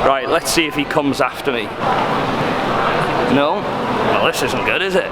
Right, let's see if he comes after me. No? Well, this isn't good, is it?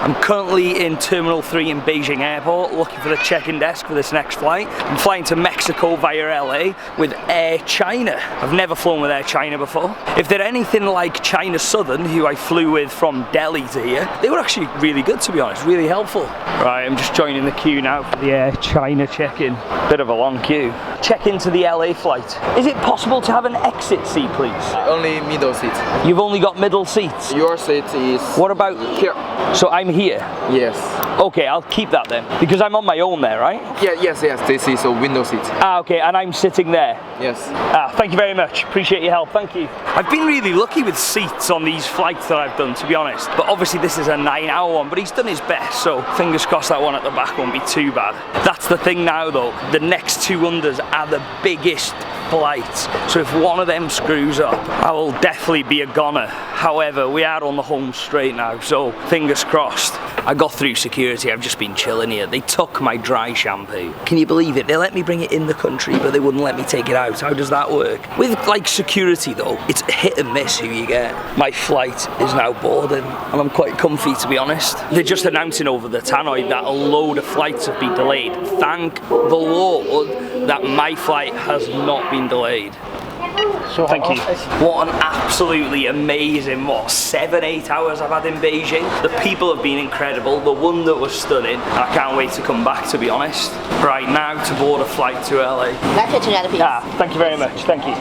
I'm currently in Terminal 3 in Beijing Airport looking for the check-in desk for this next flight. I'm flying to Mexico via LA with Air China. I've never flown with Air China before. If they're anything like China Southern, who I flew with from Delhi to here, they were actually really good, to be honest, really helpful. Right, I'm just joining the queue now for the Air China check-in. Bit of a long queue. Check into the LA flight. Is it possible to have an exit seat, please? Only middle seat. You've only got middle seats? Your seat is... What about... here. So I'm here? Yes. Okay, I'll keep that then. Because I'm on my own there, right? Yeah, yes. This is a window seat. Ah, okay, and I'm sitting there? Yes. Ah, thank you very much. Appreciate your help, thank you. I've been really lucky with seats on these flights that I've done, to be honest. But obviously this is a 9-hour one, but he's done his best, so fingers crossed that one at the back won't be too bad. That's the thing now though, the next two unders are the biggest flights. So if one of them screws up, I will definitely be a goner. However, we are on the home straight now, so fingers crossed. I got through security, I've just been chilling here. They took my dry shampoo. Can you believe it? They let me bring it in the country, but they wouldn't let me take it out. How does that work? With like security though, it's hit and miss who you get. My flight is now boarding, and I'm quite comfy, to be honest. They're just announcing over the tannoy that a load of flights have been delayed. Thank the Lord that my flight has not been delayed. So thank you. What an absolutely amazing, 7-8 hours I've had in Beijing. The people have been incredible, the wonder was stunning. I can't wait to come back, to be honest. Right, now to board a flight to LA. Ah, thank you very much, thank you.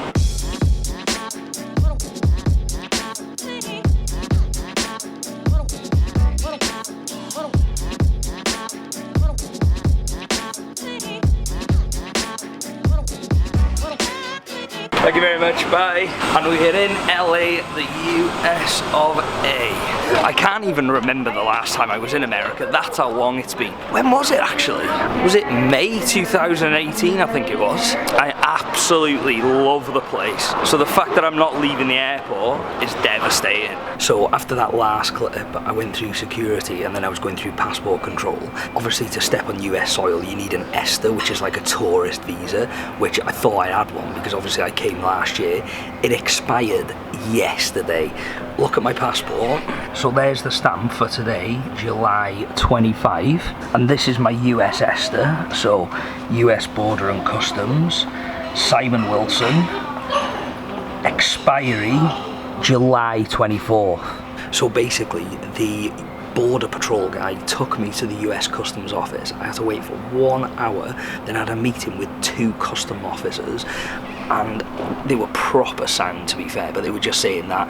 Thank you very much, bye. And we're in LA, the US of A. I can't even remember the last time I was in America, that's how long it's been. When was it actually? Was it May 2018, I think it was? I absolutely love the place. So the fact that I'm not leaving the airport is devastating. So after that last clip, I went through security and then I was going through passport control. Obviously to step on US soil, you need an ESTA, which is like a tourist visa, which I thought I had one because obviously I came last year. It expired yesterday. Look at my passport. So there's the stamp for today, July 25, and this is my US ESTA, so US Border and Customs, Simon Wilson, expiry July 24th. So basically the Border Patrol guy took me to the US Customs office. I had to wait for 1 hour, then I had a meeting with 2 custom officers, and they were proper sound, to be fair, but they were just saying that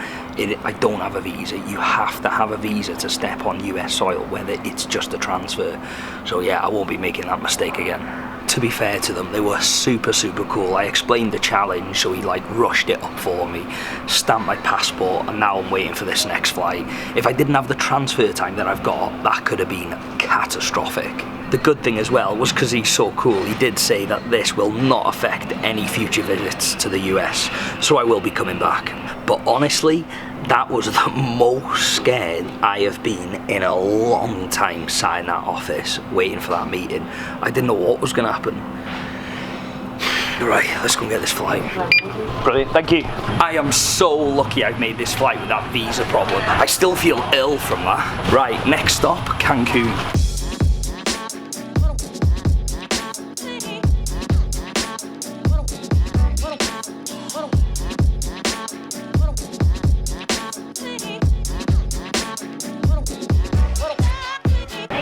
I don't have a visa. You have to have a visa to step on US soil, whether it's just a transfer. So yeah, I won't be making that mistake again. To be fair to them, they were super cool. I explained the challenge, so he like rushed it up for me, stamped my passport, and now I'm waiting for this next flight. If I didn't have the transfer time that I've got, that could have been catastrophic. The good thing as well was because he's so cool, he did say that this will not affect any future visits to the US, so I will be coming back. But honestly, that was the most scared I have been in a long time sat in that office waiting for that meeting. I didn't know what was going to happen. Right, let's go and get this flight. Brilliant, thank you. I am so lucky I've made this flight with that visa problem. I still feel ill from that. Right, next stop, Cancun.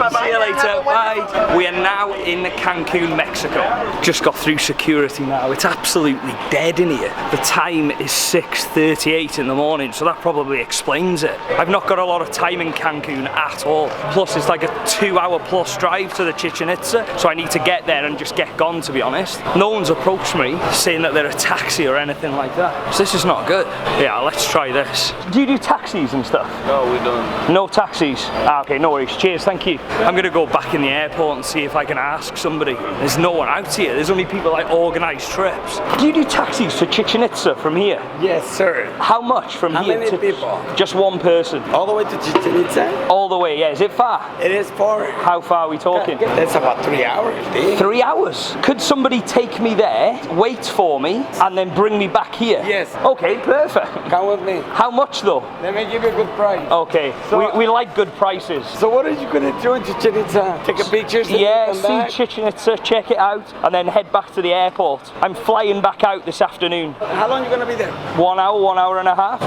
See you later, bye. We are now in Cancun, Mexico. Just got through security now. It's absolutely dead in here. The time is 6:38 in the morning, so that probably explains it. I've not got a lot of time in Cancun at all. Plus it's like a 2-hour plus drive to the Chichen Itza, so I need to get there and just get gone, to be honest. No one's approached me saying that they're a taxi or anything like that. So this is not good. Yeah, let's try this. Do you do taxis and stuff? No, we don't. No taxis? Ah, okay, no worries. Cheers, thank you. I'm gonna go go back in the airport and see if I can ask somebody. There's no one out here. There's only people like organise trips. Do you do taxis to Chichen Itza from here? Yes, sir. How much from How here? many people? Just one person. All the way to Chichen Itza? All the way, yeah. Is it far? It is far. How far are we talking? That's about 3 hours. 3 hours? Could somebody take me there, wait for me, and then bring me back here? Yes. Okay, perfect. Come with me. How much though? Let me give you a good price. Okay, So- we like good prices. So what are you gonna do in Chichen Itza? Take a picture? Yeah, come back? see Chichen Itza, check it out, and then head back to the airport. I'm flying back out this afternoon. How long are you gonna be there? 1 hour, 1 hour and a half.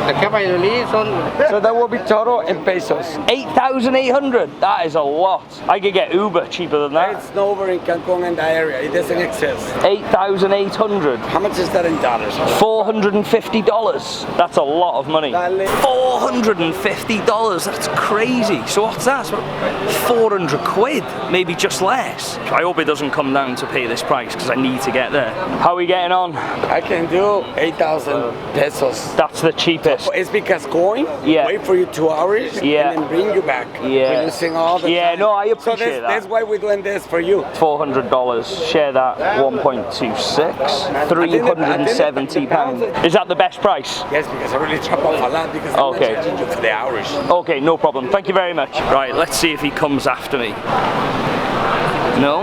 So that will be total in pesos. 8,800. That is a lot. I could get Uber cheaper than that. It's over in Cancun and that area. It doesn't exist. 8,800. How much is that in dollars? $450. That's a lot of money. Dale. $450. That's crazy. So what's that? It's about 400 quid, maybe just less. I hope it doesn't come down to pay this price because I need to get there. How are we getting on? I can do 8,000 pesos. That's the cheapest. It's because going, Yeah. wait for you 2 hours, Yeah. and then bring you back. Yeah. We're losing all the Yeah, time. no, I So appreciate that's that. why we're doing this for you. $400. Share that. 1.26. £370. Is that the best price? Yes, because I really chop off a lot because I'm Okay. not charging you for the hours. Okay, no problem. Thank you very much. Right, let's see if he comes after me. No?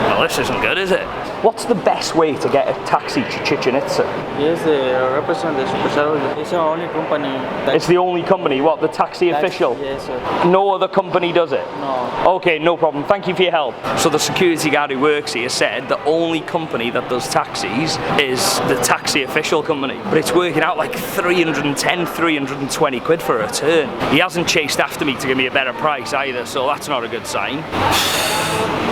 Well, this isn't good, is it? What's the best way to get a taxi to Chichen Itza? Yes, the representative supervisor. It's the only company that It's the only company, what, the taxi official? Yes, sir. No other company does it? No. Okay, no problem. Thank you for your help. So the security guard who works here said the only company that does taxis is the taxi official company. But it's working out like 310, 320 quid for a return. He hasn't chased after me to give me a better price either, so that's not a good sign.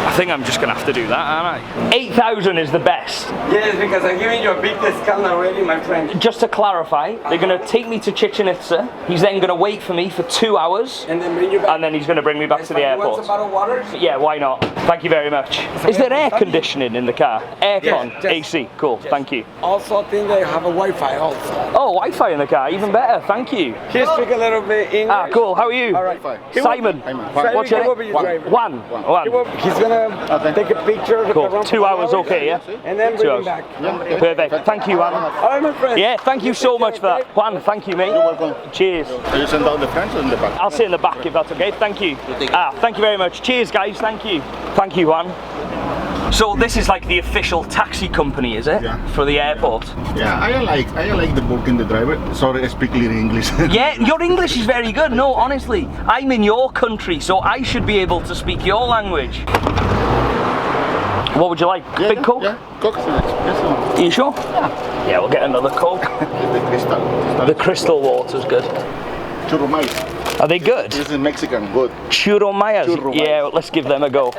I think I'm just gonna have to do that, aren't I? 8,000 is the best. Yes, because I'm giving you a big discount already, my friend. Just to clarify, they're gonna take me to Chichen Itza. He's then gonna wait for me for 2 hours. And then bring you back. And then he's going to bring me back to the You airport. want some bottled water? Yeah, why not? Thank you very much. Is there air conditioning in the car? Aircon, Yes, AC, cool, thank you. Also, I think they have a Wi-Fi also. Oh, Wi-Fi in the car, even better, thank you. Can you speak a little bit English? Ah, cool, how are you? All right. Simon. What's your He will be name? your driver. Juan. He's gonna take a picture with the Cool, rump 2 of hours, the okay, yeah? And then 2 bring him hours. back. Perfect, thank you, Juan. All right, my friend. Yeah, thank you so much for that. Juan, thank you, mate. You're welcome. Cheers. Are you sent down the French or in the back? I'll sit in the back if that's okay, thank you. Ah, thank you very much. Cheers, guys, thank you. Thank you, Juan. So this is like the official taxi company, is it? Yeah. For the airport. Yeah, I like the book and the driver. Sorry, I speak little English. Yeah, your English is very good. No, honestly, I'm in your country, so I should be able to speak your language. What would you like? Yeah, Big Coke? Yeah, Coke. Yes, Are you sure? Yeah, we'll get another Coke. the crystal. The crystal water's good. Churro maíz. Are they good? This is Mexican, good. Churro mayas? Churro Yeah, well, let's give them a go.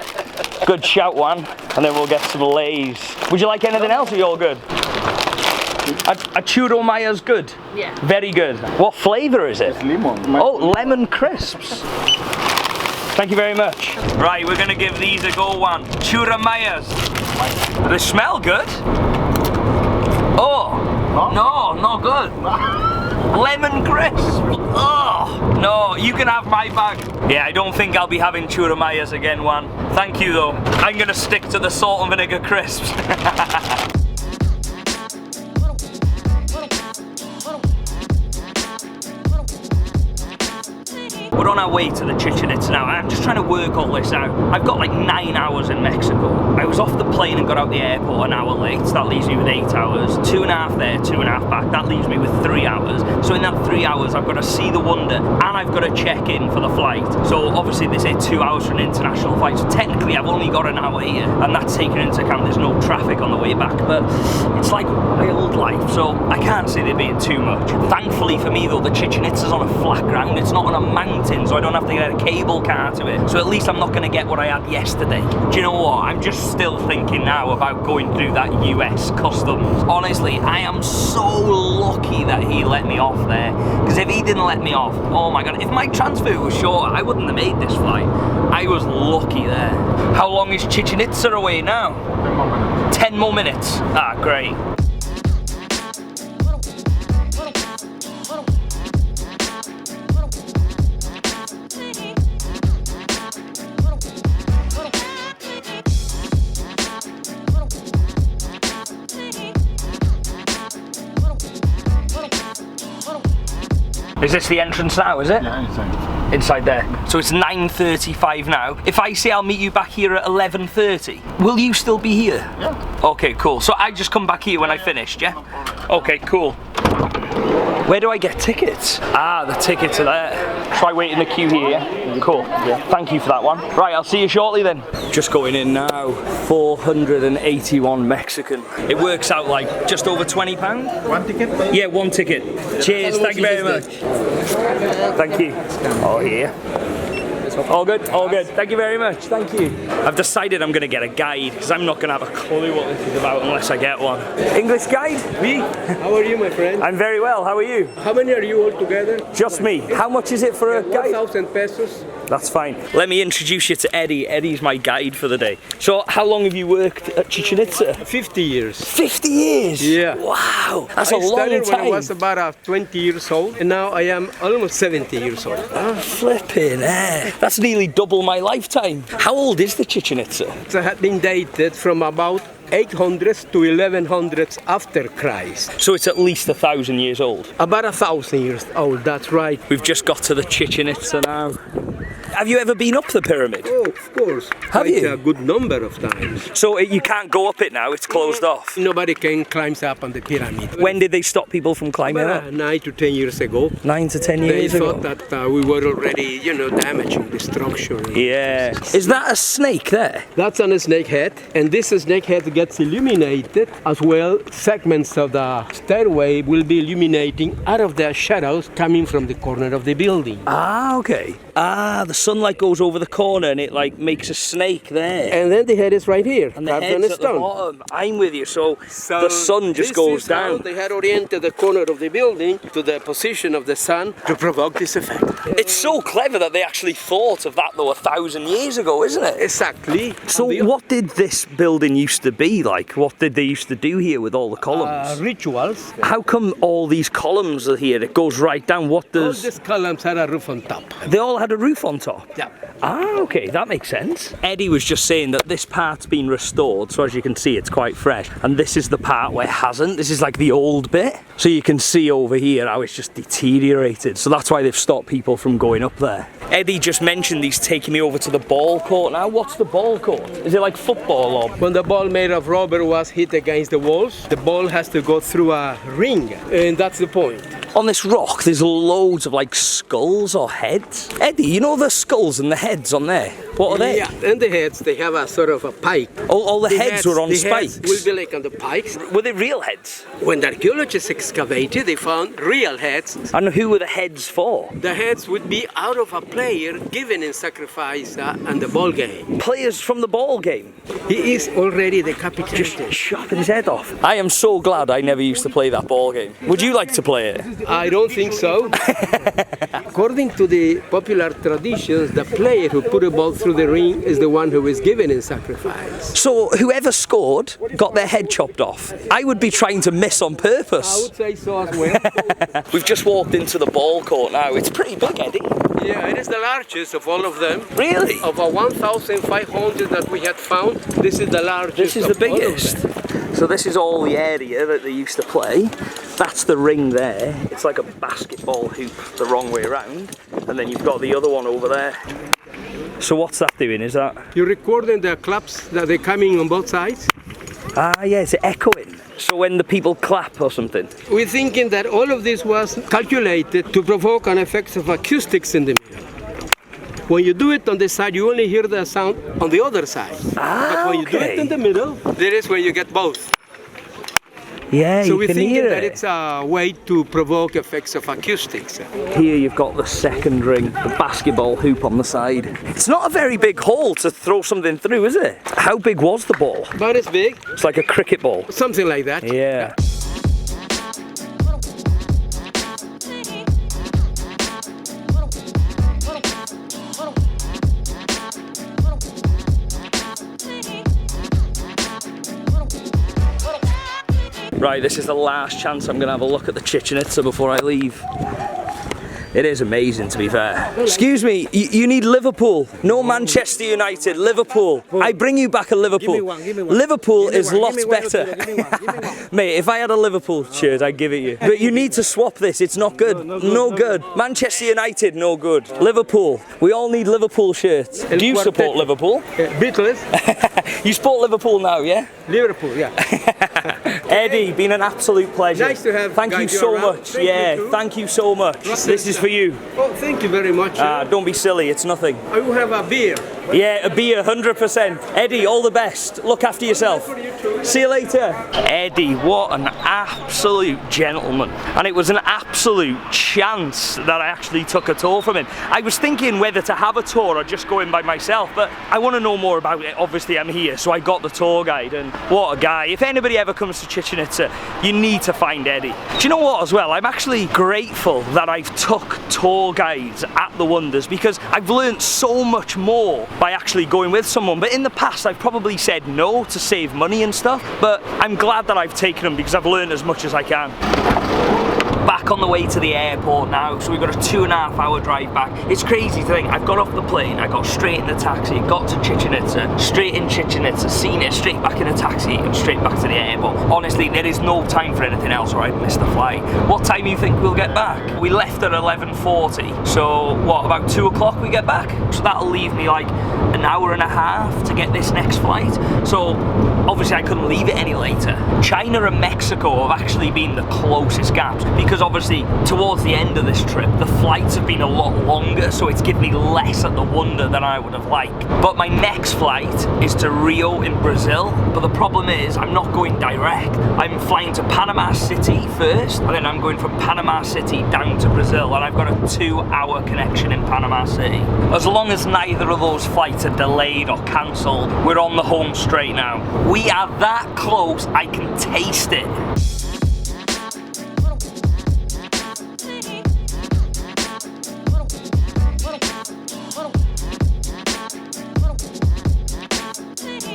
Good shout, one. And then we'll get some Lays. Would you like anything else, or you all good? A churro maya's good? Yeah. Very good. What flavour is it? It's lemon. Oh, lemon crisps. Thank you very much. Right, we're gonna give these a go, one. Churro mayas. They smell good. Oh, no, not good. Lemon crisp. Oh, no, you can have my bag. Yeah, I don't think I'll be having churro mayas again, Juan. Thank you, though. I'm gonna stick to the salt and vinegar crisps. We're on our way to the Chichen Itza now. I'm just trying to work all this out. I've got like 9 hours in Mexico. I was off the plane and got out the airport an hour late. That leaves me with 8 hours. 2.5 there, 2.5 back. That leaves me with 3 hours. So in that 3 hours, I've got to see the wonder and I've got to check in for the flight. So obviously they say 2 hours for an international flight. So technically I've only got an hour here, and that's taken into account there's no traffic on the way back. But it's like wild life, so I can't say they're being too much. Thankfully for me though, the Chichen Itza's on a flat ground. It's not on a mountain, so I don't have to get a cable car to it. So at least I'm not going to get what I had yesterday. Do you know what? I'm just still thinking now about going through that US customs. Honestly, I am so lucky that he let me off there. Because if he didn't let me off, oh my god, if my transfer was shorter, I wouldn't have made this flight. I was lucky there. How long is Chichen Itza away now? 10 more minutes. Ah, great. Is this the entrance now, is it? Yeah, inside. Inside there. So it's 9:35 now. If I say I'll meet you back here at 11:30, will you still be here? Yeah. Okay, cool. So I just come back here when I finished, yeah? Okay, cool. Where do I get tickets? Ah, the tickets are there. Try wait in the queue here, yeah? Cool. Yeah. Thank you for that one. Right, I'll see you shortly then. Just going in now. 481 Mexican. It works out like just over £20. One ticket? Yeah, one ticket. Cheers, thank you very much. Thank you. Oh, here. All good, all good. Thank you very much, thank you. I've decided I'm going to get a guide because I'm not going to have a clue what this is about unless I get one. English guide? Me? How are you, my friend? I'm very well, how are you? How many are you all together? Just me. How much is it for a guide? 1,000 pesos. That's fine. Let me introduce you to Eddie. Eddie's my guide for the day. So, how long have you worked at Chichen Itza? 50 years. 50 years? Yeah. Wow, that's a long time. I started when I was about 20 years old, and now I am almost 70 years old. Oh, flipping that's nearly double my lifetime. How old is the Chichen Itza? It had been dated from about 800s to 1100s after Christ. So it's at least 1,000 years old? About 1,000 years old, that's right. We've just got to the Chichen Itza now. Have you ever been up the pyramid? Oh, of course. Have Quite you? a good number of times. So you can't go up it now, it's closed off? Nobody can climb up on the pyramid. When did they stop people from climbing up? About 9 to 10 years ago. 9 to 10 They years ago? thought that we were already, damaging the structure. Yeah. Is that a snake there? That's on a snake head, and this snake head gets illuminated as well. Segments of the stairway will be illuminating out of the shadows coming from the corner of the building. Ah, okay. Ah, the sunlight goes over the corner and it like makes a snake there. And then the head is right here, And the carved on head's a at the stone. bottom. I'm with you. So the sun just this goes is how down. they had oriented the corner of the building to the position of the sun to provoke this effect. It's so clever that they actually thought of that though 1,000 years ago, isn't it? Exactly. So what did this building used to be like? What did they used to do here with all the columns? Rituals. How come all these columns are here? It goes right down. What All does... these columns had a roof on top. They all had a roof on top? Yeah. Ah, okay, that makes sense. Eddie was just saying that this part's been restored, so as you can see, it's quite fresh. And this is the part where it hasn't. This is like the old bit. So you can see over here how it's just deteriorated. So that's why they've stopped people from going up there. Eddie just mentioned he's taking me over to the ball court now. What's the ball court? Is it like football or... When the ball made of rubber was hit against the walls, the ball has to go through a ring, and that's the point. On this rock, there's loads of like skulls or heads. Eddie, you know the skulls and the heads on there? What are they? Yeah, and the heads, they have a sort of a pike. All the heads were on the spikes? Heads will be like on the pikes. Were they real heads? When the archaeologists excavated, they found real heads. And who were the heads for? The heads would be out of a player given in sacrifice on the ball game. Players from the ball game? He is already decapitated. Just chopping his head off. I am so glad I never used to play that ball game. Would you like to play it? I don't think so. According to the popular traditions, the player who put a ball through the ring is the one who is given in sacrifice. So whoever scored got their head chopped off. I would be trying to miss on I purpose. would say so as well. We've just walked into the ball court now. It's pretty big, Eddie. Yeah, it is the largest of all of them. Really? Of our 1,500 that we had found, this is the largest. This is the of all of biggest. them. So this is all the area that they used to play. That's the ring there. It's like a basketball hoop the wrong way around. And then you've got the other one over there. So what's that doing? Is that... You're recording the claps that they're coming on both sides? Ah, yeah, it's echoing. So when the people clap or something? We're thinking that all of this was calculated to provoke an effect of acoustics in the middle. When you do it on this side, you only hear the sound on the other side. Ah, But when you do it in the middle, there is where you get both. Yeah, So you we're can thinking hear that it. it's a way to provoke effects of acoustics. Here you've got the second ring, the basketball hoop on the side. It's not a very big hole to throw something through, is it? How big was the ball? But it's big, It's like a cricket ball. something like that. Yeah. Right, this is the last chance I'm going to have a look at the Chichen Itza before I leave. It is amazing, to be fair. Excuse me, you need Liverpool. No Manchester United, Liverpool. I bring you back a Liverpool. Give me one. Liverpool is lots better. Give me one. Mate, if I had a Liverpool shirt, I'd give it you. But you need to swap this, it's not good. No good. Manchester United, no good. Liverpool, we all need Liverpool shirts. Do you support Liverpool? Beatles. You support Liverpool now, yeah? Liverpool, yeah. Eddie, been an absolute pleasure. Nice to have Thank you guide you so around. much. Thank you Yeah, too. thank you so much. This is for you. Oh, thank you very much. Don't be silly, it's nothing. I will have a beer. Yeah, a beer, 100%. Eddie, all the best. Look after yourself. See you later. Eddie, what an absolute gentleman. And it was an absolute chance that I actually took a tour from him. I was thinking whether to have a tour or just go in by myself, but I want to know more about it. Obviously, I'm here, so I got the tour guide, and what a guy. If anybody ever comes to Chichen Itza, you need to find Eddie. Do you know what as well? I'm actually grateful that I've took tour guides at the Wonders, because I've learned so much more by actually going with someone. But in the past, I've probably said no to save money and stuff, but I'm glad that I've taken them because I've learned as much as I can. Back on the way to the airport now, so we've got a 2.5 hour drive back. It's crazy to think, I've got off the plane, I got straight in the taxi, got to Chichen Itza, straight in Chichen Itza, seen it, straight back in the taxi and straight back to the airport. Honestly, there is no time for anything else or I'd miss the flight. What time do you think we'll get back? We left at 11:40, so what, about 2 o'clock we get back? So that'll leave me like an hour and a half to get this next flight. So obviously I couldn't leave it any later. China and Mexico have actually been the closest gaps, because obviously towards the end of this trip the flights have been a lot longer, so it's given me less at the Wonder than I would have liked. But my next flight is to Rio in Brazil, but the problem is I'm not going direct. I'm flying to Panama City first, and then I'm going from Panama City down to Brazil, and I've got a 2-hour connection in Panama City. As long as neither of those flights are delayed or cancelled, we're on the home straight now. We are that close, I can taste it.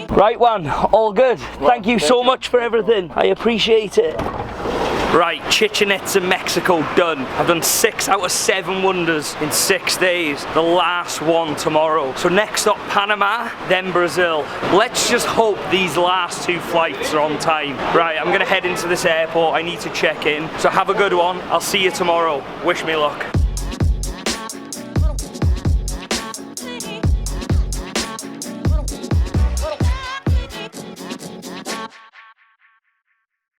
Right one, all good. Thank you so much for everything. I appreciate it. Right, Chichen Itza, Mexico done. I've done 6 out of 7 wonders in 6 days. The last one tomorrow. So next up Panama, then Brazil. Let's just hope these last 2 flights are on time. Right, I'm gonna head into this airport. I need to check in. So have a good one. I'll see you tomorrow. Wish me luck.